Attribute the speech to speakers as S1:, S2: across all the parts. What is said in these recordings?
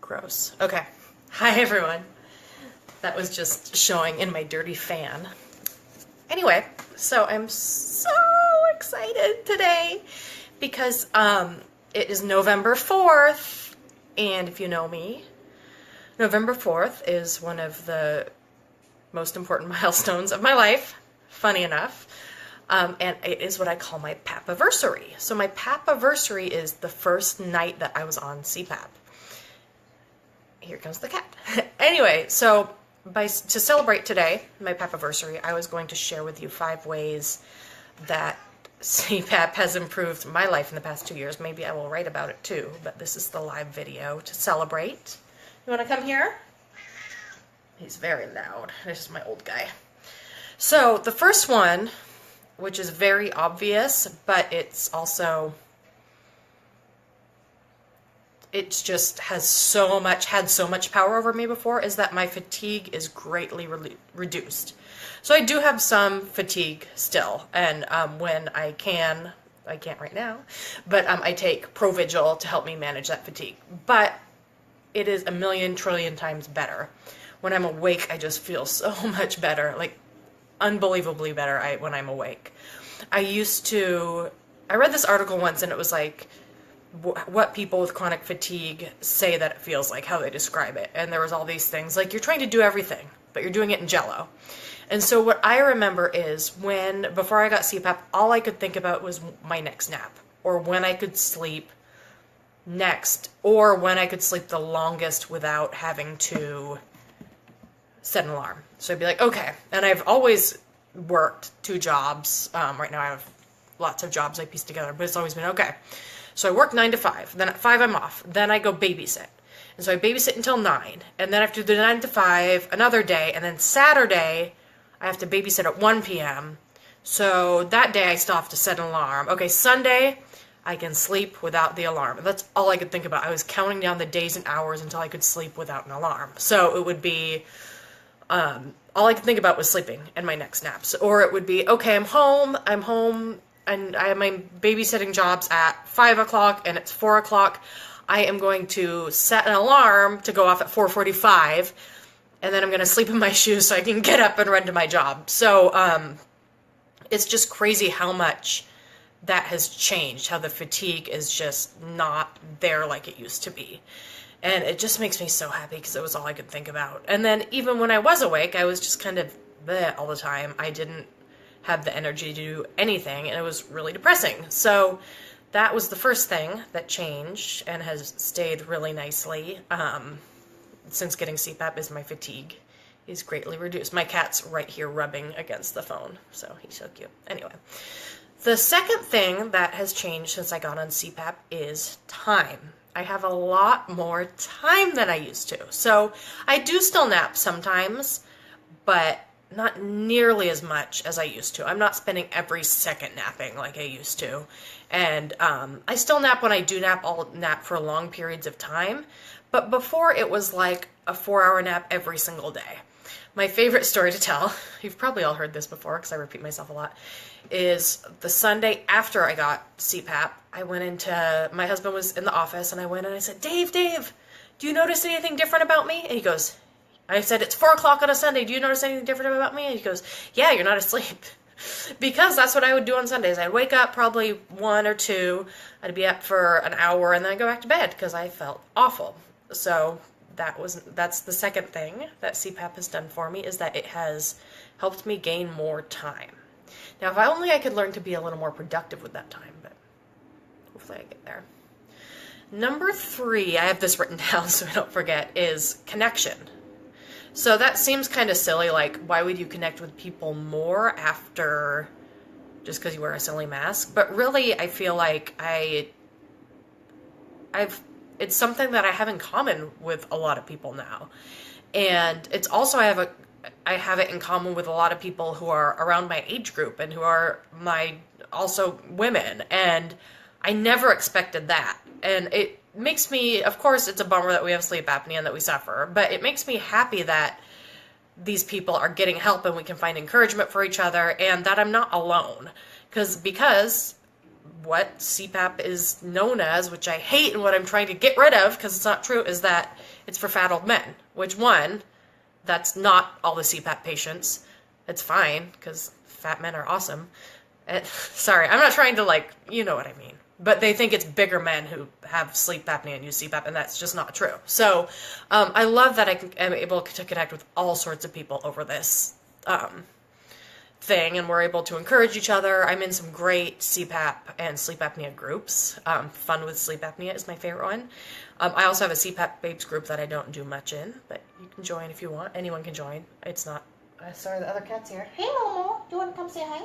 S1: Gross. Okay. Hi, everyone. That was just showing in my dirty fan. Anyway, so I'm so excited today because it is November 4th, and if you know me, November 4th is one of the most important milestones of my life, funny enough, and it is what I call my PAP-aversary. So my PAP-aversary is the first night that I was on CPAP. Here comes the cat. Anyway, so to celebrate today, my PAP-aversary, I was going to share with you 5 ways that CPAP has improved my life in the past 2 years. Maybe I will write about it too, but this is the live video to celebrate. You want to come here? He's very loud. This is my old guy. So the first one, which is very obvious, but it's also, it's just had so much power over me before, is that my fatigue is greatly reduced. So I do have some fatigue still, and when I can't right now, but I take Provigil to help me manage that fatigue. But it is a million trillion times better. When I'm awake, I just feel so much better, like unbelievably better when I'm awake. I read this article once, and it was like, what people with chronic fatigue say that it feels like, how they describe it. And there was all these things, like you're trying to do everything, but you're doing it in Jell-O. And so what I remember is before I got CPAP, all I could think about was my next nap, or when I could sleep next, or when I could sleep the longest without having to set an alarm. So I'd be like, okay. And I've always worked 2 jobs. Right now I have lots of jobs I piece together, but it's always been okay. So I work 9 to 5. Then at 5 I'm off. Then I go babysit. And so I babysit until 9. And then after the 9 to 5, another day. And then Saturday, I have to babysit at 1 p.m. So that day I still have to set an alarm. Okay, Sunday, I can sleep without the alarm. That's all I could think about. I was counting down the days and hours until I could sleep without an alarm. So it would be, all I could think about was sleeping and my next naps. Or it would be, okay, I'm home, and I have my babysitting jobs at 5 o'clock, and it's 4 o'clock. I am going to set an alarm to go off at 4:45, and then I'm going to sleep in my shoes so I can get up and run to my job. So it's just crazy how much that has changed, how the fatigue is just not there like it used to be. And it just makes me so happy because it was all I could think about. And then even when I was awake, I was just kind of bleh all the time. I didn't have the energy to do anything, and it was really depressing. So that was the first thing that changed and has stayed really nicely since getting CPAP, is my fatigue is greatly reduced. My cat's right here rubbing against the phone, so he's so cute. Anyway, the second thing that has changed since I got on CPAP is time. I have a lot more time than I used to. So I do still nap sometimes, but not nearly as much as I used to. I'm not spending every second napping like I used to. And I still nap when I do nap. I'll nap for long periods of time. But before, it was like a 4-hour nap every single day. My favorite story to tell, you've probably all heard this before because I repeat myself a lot, is the Sunday after I got CPAP, my husband was in the office, and I went and I said, Dave, do you notice anything different about me? And he goes, I said, it's 4 o'clock on a Sunday. Do you notice anything different about me? And he goes, yeah, you're not asleep. Because that's what I would do on Sundays. I'd wake up probably 1 or 2. I'd be up for an hour, and then I'd go back to bed because I felt awful. So that's the second thing that CPAP has done for me, is that it has helped me gain more time. Now, if only I could learn to be a little more productive with that time, but hopefully I get there. Number 3, I have this written down so I don't forget, is connection. So that seems kind of silly, like, why would you connect with people more after just because you wear a silly mask? But really, I feel like it's something that I have in common with a lot of people now. And it's also, I have it in common with a lot of people who are around my age group and who are also women. And I never expected that. And it makes me, of course, it's a bummer that we have sleep apnea and that we suffer, but it makes me happy that these people are getting help and we can find encouragement for each other, and that I'm not alone. Because what CPAP is known as, which I hate and what I'm trying to get rid of because it's not true, is that it's for fat old men. Which, one, that's not all the CPAP patients. It's fine because fat men are awesome. Sorry, I'm not trying to, like, you know what I mean. But they think it's bigger men who have sleep apnea and use CPAP, and that's just not true. So I love that I'm able to connect with all sorts of people over this thing, and we're able to encourage each other. I'm in some great CPAP and sleep apnea groups. Fun with Sleep Apnea is my favorite one. I also have a CPAP babes group that I don't do much in, but you can join if you want. Anyone can join. It's not... sorry, the other cat's here. Hey, Momo. Do you want to come say hi?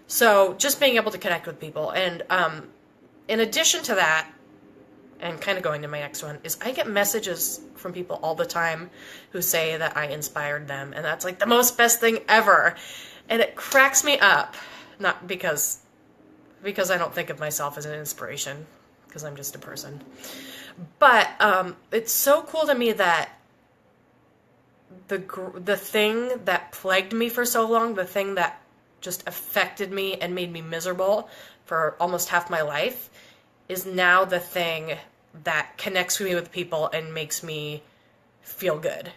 S1: So just being able to connect with people. And in addition to that, and kind of going to my next one, is I get messages from people all the time who say that I inspired them. And that's like the most best thing ever. And it cracks me up. Not because I don't think of myself as an inspiration, because I'm just a person. But it's so cool to me that the thing that plagued me for so long, the thing that just affected me and made me miserable for almost half my life, is now the thing that connects me with people and makes me feel good.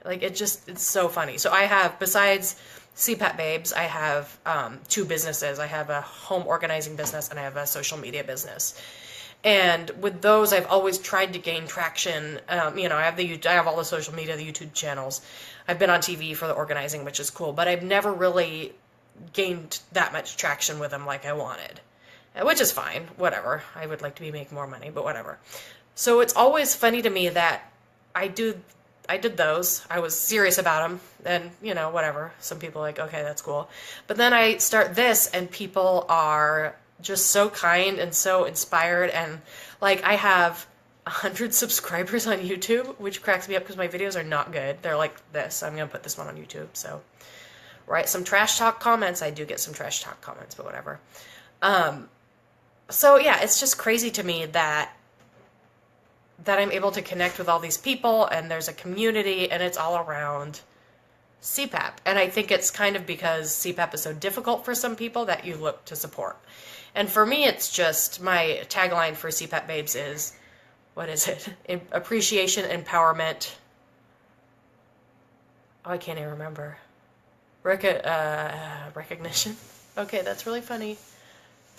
S1: Like, it's so funny. So I have, besides CPAP Babes, I have 2 businesses. I have a home organizing business and I have a social media business. And with those, I've always tried to gain traction. I have all the social media, the YouTube channels. I've been on TV for the organizing, which is cool, but I've never really gained that much traction with them like I wanted, which is fine, whatever. I would like to be making more money, but whatever. So it's always funny to me that I did those. I was serious about them, and whatever. Some people are like, okay, that's cool. But then I start this, and people are just so kind and so inspired, and like I have 100 subscribers on YouTube, which cracks me up because my videos are not good. They're like this. I'm gonna put this one on YouTube, so write some trash talk comments. I do get some trash talk comments, but whatever. So yeah, it's just crazy to me that I'm able to connect with all these people, and there's a community, and it's all around CPAP. And I think it's kind of because CPAP is so difficult for some people that you look to support. And for me, it's just, my tagline for CPAP Babes is, what is it? Appreciation, empowerment. Oh, I can't even remember. Recognition. Okay, that's really funny.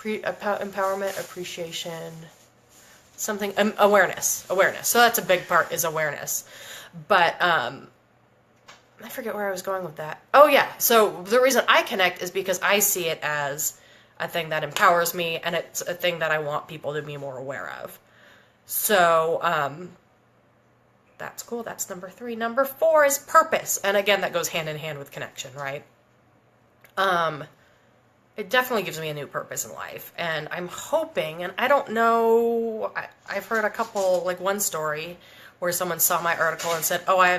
S1: Empowerment, appreciation, something, awareness. So that's a big part, is awareness. But I forget where I was going with that. Oh yeah, so the reason I connect is because I see it as a thing that empowers me, and it's a thing that I want people to be more aware of. So that's cool. That's number 3. Number 4 is purpose. And again, that goes hand in hand with connection, right? It definitely gives me a new purpose in life. And I'm hoping, and I don't know, I've heard a couple, like one story where someone saw my article and said, oh, I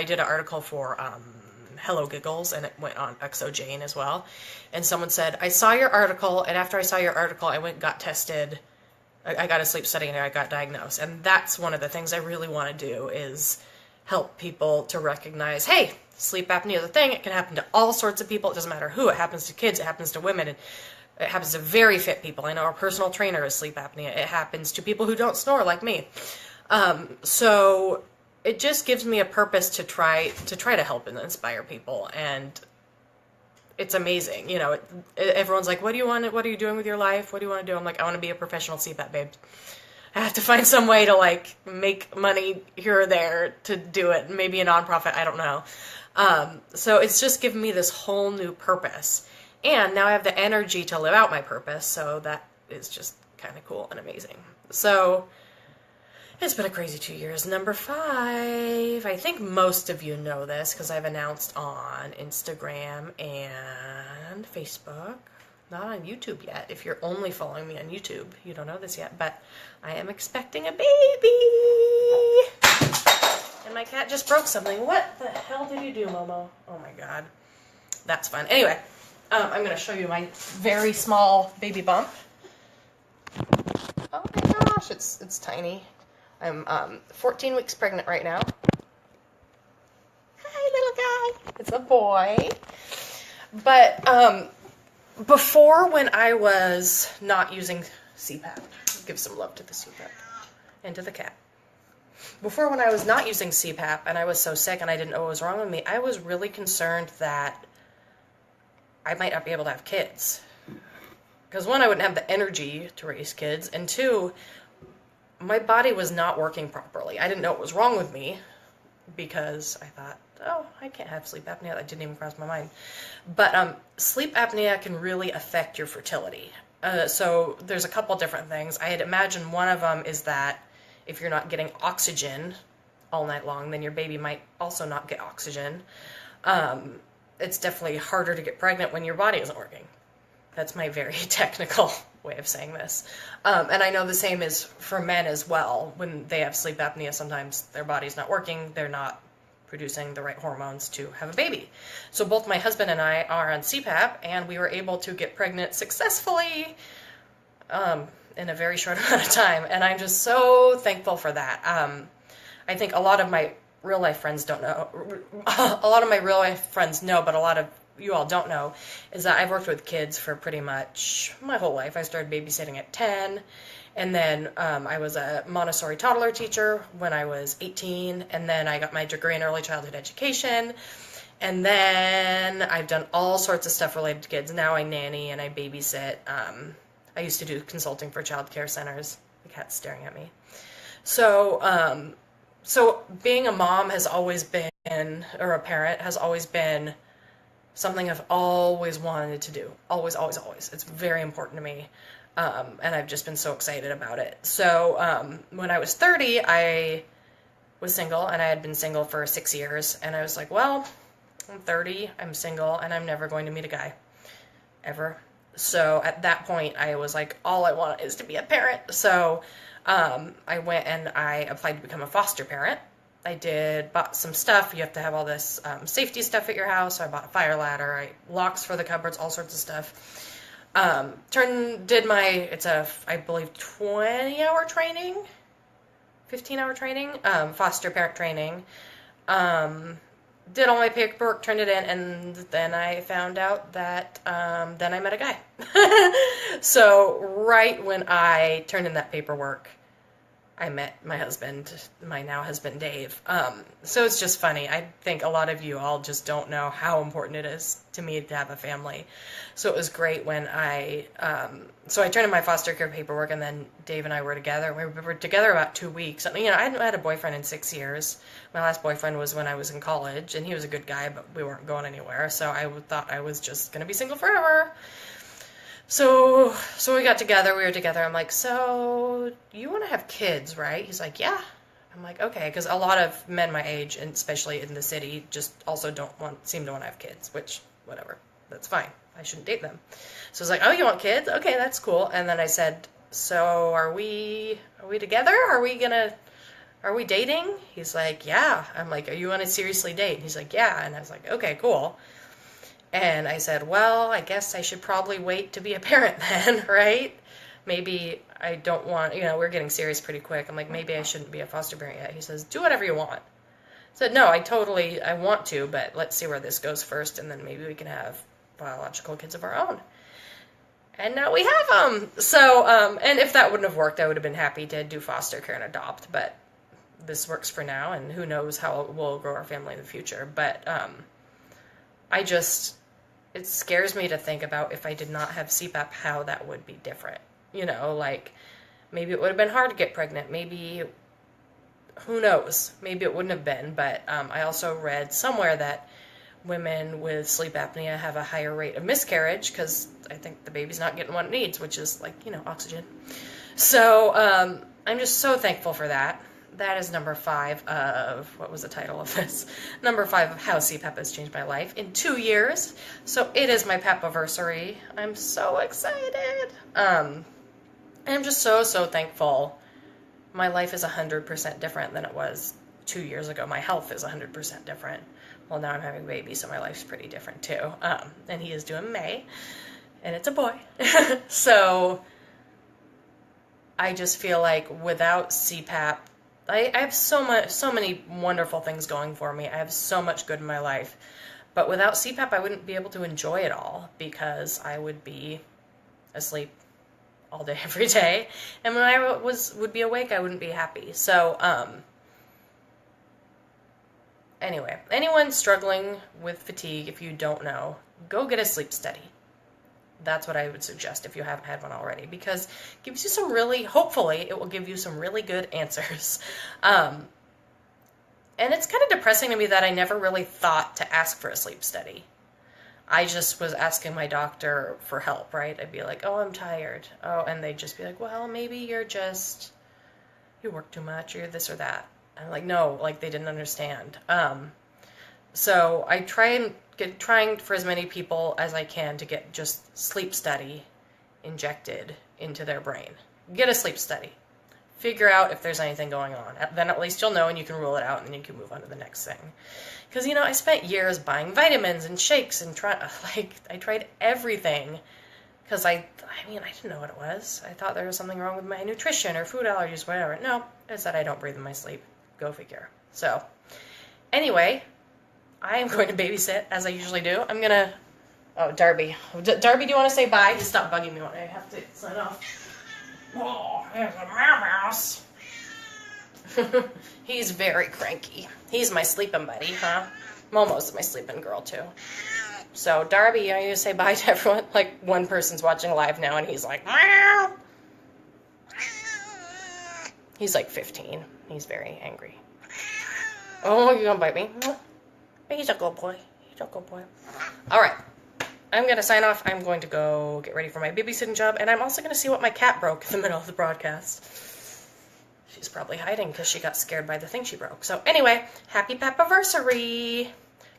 S1: did an article for Hello Giggles, and it went on XOJane as well. And someone said, I saw your article, and after I saw your article, I went and got tested. I got a sleep study, and I got diagnosed. And that's one of the things I really want to do, is help people to recognize, hey, sleep apnea is a thing. It can happen to all sorts of people. It doesn't matter who. It happens to kids. It happens to women. It happens to very fit people. I know our personal trainer is sleep apnea. It happens to people who don't snore like me. So it just gives me a purpose to try to help and inspire people. And it's amazing. Everyone's like, what do you want? What are you doing with your life? What do you want to do? I'm like, I want to be a professional CPAP babe. I have to find some way to like make money here or there to do it. Maybe a nonprofit. I don't know. So it's just given me this whole new purpose. And now I have the energy to live out my purpose. So that is just kind of cool and amazing. So it's been a crazy 2 years. Number 5, I think most of you know this because I've announced on Instagram and Facebook. Not on YouTube yet. If you're only following me on YouTube, you don't know this yet, but I am expecting a baby. And my cat just broke something. What the hell did you do, Momo? Oh my god. That's fun. Anyway, I'm going to show you my very small baby bump. Oh my gosh, it's tiny. I'm 14 weeks pregnant right now. Hi, little guy. It's a boy. But Before, when I was not using CPAP, give some love to the CPAP and to the cat. Before, when I was not using CPAP and I was so sick and I didn't know what was wrong with me, I was really concerned that I might not be able to have kids. Because one, I wouldn't have the energy to raise kids, and two, my body was not working properly. I didn't know what was wrong with me because I thought, oh, I can't have sleep apnea. That didn't even cross my mind. But sleep apnea can really affect your fertility. So there's a couple different things. I had imagined one of them is that if you're not getting oxygen all night long, then your baby might also not get oxygen. It's definitely harder to get pregnant when your body isn't working. That's my very technical way of saying this. And I know the same is for men as well. When they have sleep apnea, sometimes their body's not working. They're not producing the right hormones to have a baby. So both my husband and I are on CPAP, and we were able to get pregnant successfully in a very short amount of time. And I'm just so thankful for that. I think a lot of my real life friends don't know. A lot of my real life friends know, but a lot of you all don't know, is that I've worked with kids for pretty much my whole life. I started babysitting at 10, and then I was a Montessori toddler teacher when I was 18, and then I got my degree in early childhood education, and then I've done all sorts of stuff related to kids. Now I nanny and I babysit. I used to do consulting for child care centers. The cat's staring at me. So, so being a mom has always been, or a parent has always been something I've always wanted to do. Always, always, always. It's very important to me. And I've just been so excited about it. So when I was 30, I was single, and I had been single for 6 years. And I was like, well, I'm 30, I'm single, and I'm never going to meet a guy. Ever. So at that point, I was like, all I want is to be a parent. So I went and I applied to become a foster parent. Bought some stuff. You have to have all this safety stuff at your house. So I bought a fire ladder, locks for the cupboards, all sorts of stuff. It's I believe 20-hour training, 15-hour training, foster parent training. Did all my paperwork, turned it in, and then I found out that, then I met a guy. So right when I turned in that paperwork, I met my husband, my now husband, Dave. So it's just funny. I think a lot of you all just don't know how important it is to me to have a family. So it was great when so I turned in my foster care paperwork, and then Dave and I were together. We were together about 2 weeks. I hadn't had a boyfriend in 6 years. My last boyfriend was when I was in college, and he was a good guy, but we weren't going anywhere. So I thought I was just going to be single forever. So we got together, we were together. I'm like, so you want to have kids, right? He's like, yeah. I'm like, okay, because a lot of men my age, and especially in the city, just also seem to want to have kids, which, whatever, that's fine. I shouldn't date them. So I was like, oh, you want kids? Okay, that's cool. And then I said, so are we together? Are we dating? He's like, yeah. I'm like, are you want to seriously date? And he's like, yeah. And I was like, okay, cool. And I said, well, I guess I should probably wait to be a parent then, right? Maybe I don't want, we're getting serious pretty quick. I'm like, maybe I shouldn't be a foster parent yet. He says, do whatever you want. I said, no, I want to, but let's see where this goes first, and then maybe we can have biological kids of our own. And now we have them. So, and if that wouldn't have worked, I would have been happy to do foster care and adopt, but this works for now, and who knows how we'll grow our family in the future. But it scares me to think about if I did not have CPAP, how that would be different. Maybe it would have been hard to get pregnant. Maybe, who knows? Maybe it wouldn't have been. But I also read somewhere that women with sleep apnea have a higher rate of miscarriage because I think the baby's not getting what it needs, which is oxygen. So I'm just so thankful for that. That is number 5 of, what was the title of this? Number 5 of how CPAP has changed my life in 2 years. So it is my PAP-iversary. I'm so excited. I'm just so, so thankful. My life is 100% different than it was 2 years ago. My health is 100% different. Well, now I'm having a baby, so my life's pretty different too. And he is due in May, and it's a boy. So I just feel like without CPAP, I have so many wonderful things going for me. I have so much good in my life. But without CPAP, I wouldn't be able to enjoy it all because I would be asleep all day, every day. And when I would be awake, I wouldn't be happy. So, anyway, anyone struggling with fatigue, if you don't know, go get a sleep study. That's what I would suggest if you haven't had one already, because it gives you some really, hopefully, it will give you some really good answers. And it's kind of depressing to me that I never really thought to ask for a sleep study. I just was asking my doctor for help, right? I'd be like, oh, I'm tired. Oh, and they'd just be like, well, maybe you work too much, or you're this or that. I'm like, no, like they didn't understand. So I trying for as many people as I can to get just sleep study injected into their brain. Get a sleep study. Figure out if there's anything going on. Then at least you'll know and you can rule it out and then you can move on to the next thing. Because, I spent years buying vitamins and shakes and I tried everything because I didn't know what it was. I thought there was something wrong with my nutrition or food allergies, whatever. No, it's that I don't breathe in my sleep. Go figure. So, anyway, I am going to babysit as I usually do. I'm going to, Darby. Darby, do you want to say bye? Just stop bugging me when I have to sign off. Oh, there's a mouse. He's very cranky. He's my sleeping buddy, huh? Momo's my sleeping girl, too. So, Darby, are you going to say bye to everyone? Like, one person's watching live now, and he's like, meow. He's like 15. He's very angry. Oh, you're going to bite me? He's a good boy. He's a good boy. All right. I'm going to sign off. I'm going to go get ready for my babysitting job, and I'm also going to see what my cat broke in the middle of the broadcast. She's probably hiding because she got scared by the thing she broke. So anyway, happy Papaversary.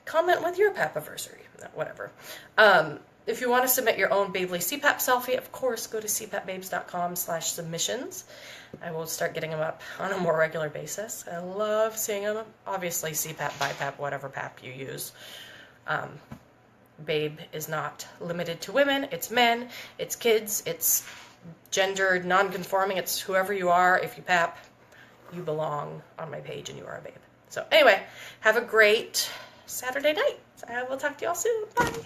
S1: Comment with your Papaversary. No, whatever. If you want to submit your own Babely CPAP selfie, of course, go to cpapbabes.com/submissions. I will start getting them up on a more regular basis. I love seeing them. Obviously, CPAP, BiPAP, whatever PAP you use. Babe is not limited to women. It's men. It's kids. It's gendered, non-conforming. It's whoever you are. If you PAP, you belong on my page and you are a babe. So anyway, have a great Saturday night. I will talk to you all soon. Bye.